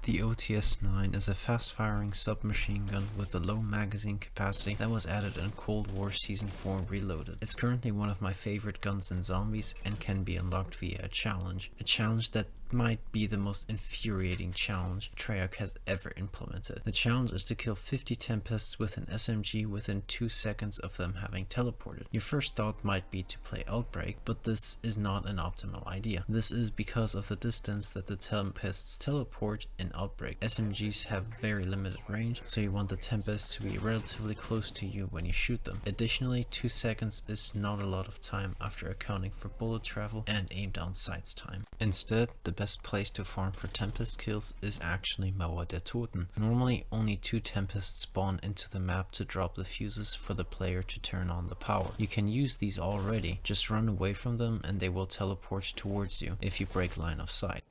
The OTS9 is a fast-firing submachine gun with a low magazine capacity that was added in Cold War Season 4 Reloaded. It's currently one of my favorite guns in zombies and can be unlocked via a challenge that might be the most infuriating challenge Treyarch has ever implemented. The challenge is to kill 50 Tempests with an SMG within 2 seconds of them having teleported. Your first thought might be to play Outbreak, but this is not an optimal idea. This is because of the distance that the Tempests teleport in Outbreak. SMGs have very limited range, so you want the Tempests to be relatively close to you when you shoot them. Additionally, 2 seconds is not a lot of time after accounting for bullet travel and aim down sights time. Instead, the best place to farm for Tempest kills is actually Mauer der Toten. Normally only 2 Tempests spawn into the map to drop the fuses for the player to turn on the power. You can use these already, just run away from them and they will teleport towards you if you break line of sight.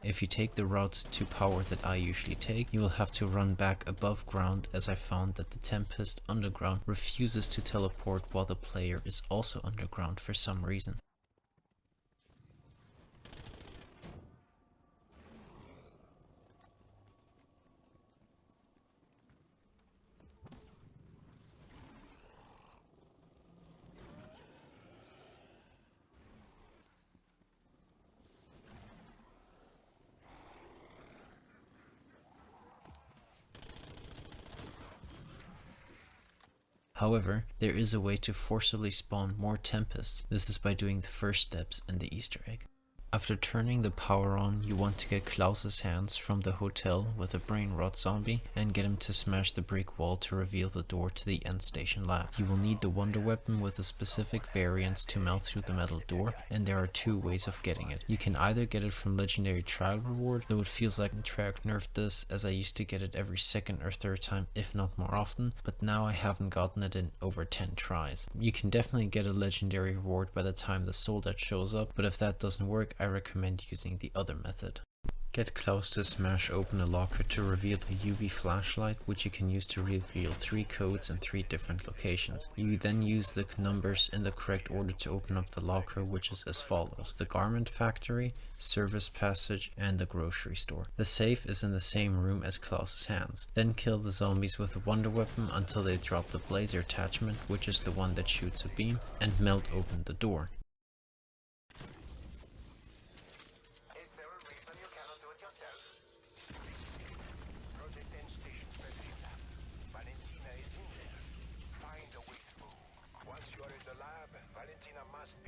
If you take the routes to power that I usually take, you will have to run back above ground, as I found that the Tempest underground refuses to teleport while the player is also underground for some reason. However, there is a way to forcibly spawn more Tempests. This is by doing the first steps in the Easter egg. After turning the power on, you want to get Klaus's hands from the hotel with a brain rot zombie and get him to smash the brick wall to reveal the door to the end station lab. You will need the wonder weapon with a specific variant to melt through the metal door, and there are 2 ways of getting it. You can either get it from legendary trial reward, though it feels like Treyarch nerfed this, as I used to get it every 2nd or 3rd time, if not more often, but now I haven't gotten it in over 10 tries. You can definitely get a legendary reward by the time the soldat shows up, but if that doesn't work, I recommend using the other method. Get Klaus to smash open a locker to reveal a UV flashlight, which you can use to reveal 3 codes in 3 different locations. You then use the numbers in the correct order to open up the locker, which is as follows: the garment factory, service passage, and the grocery store. The safe is in the same room as Klaus's hands. Then kill the zombies with a wonder weapon until they drop the blazer attachment, which is the one that shoots a beam, and melt open the door.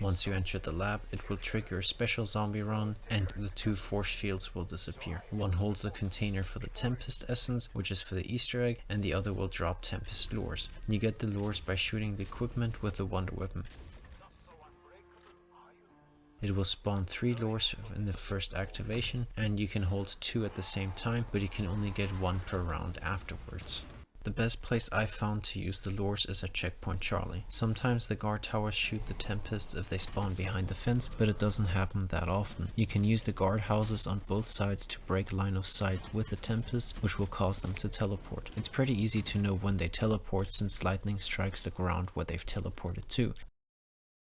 Once you enter the lab, it will trigger a special zombie run and the 2 force fields will disappear. One holds the container for the Tempest essence, which is for the Easter egg, and the other will drop Tempest lures. You get the lures by shooting the equipment with the wonder weapon. It will spawn 3 lures in the first activation, and you can hold 2 at the same time, but you can only get 1 per round afterwards. The best place I've found to use the lures is at Checkpoint Charlie. Sometimes the guard towers shoot the Tempests if they spawn behind the fence, but it doesn't happen that often. You can use the guard houses on both sides to break line of sight with the Tempests, which will cause them to teleport. It's pretty easy to know when they teleport since lightning strikes the ground where they've teleported to.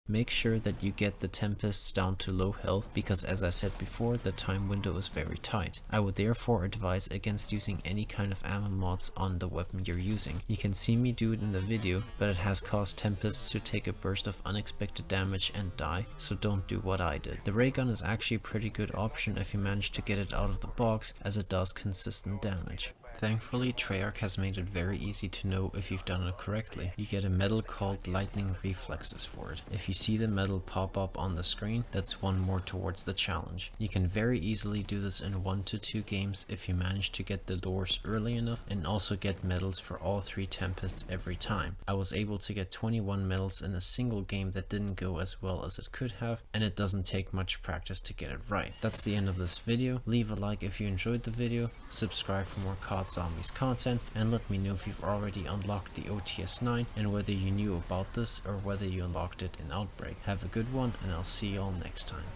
Make sure that you get the Tempests down to low health, because as I said before, the time window is very tight. I would therefore advise against using any kind of ammo mods on the weapon you're using. You can see me do it in the video, but it has caused Tempests to take a burst of unexpected damage and die, so don't do what I did. The ray gun is actually a pretty good option if you manage to get it out of the box, as it does consistent damage. Thankfully, Treyarch has made it very easy to know if you've done it correctly. You get a medal called Lightning Reflexes for it. If you see the medal pop up on the screen, that's one more towards the challenge. You can very easily do this in 1 to 2 games if you manage to get the lures early enough and also get medals for all 3 Tempests every time. I was able to get 21 medals in a single game that didn't go as well as it could have, and it doesn't take much practice to get it right. That's the end of this video. Leave a like if you enjoyed the video, subscribe for more COD Zombies content, and let me know if you've already unlocked the OTS9 and whether you knew about this or whether you unlocked it in Outbreak. Have a good one, and I'll see you all next time.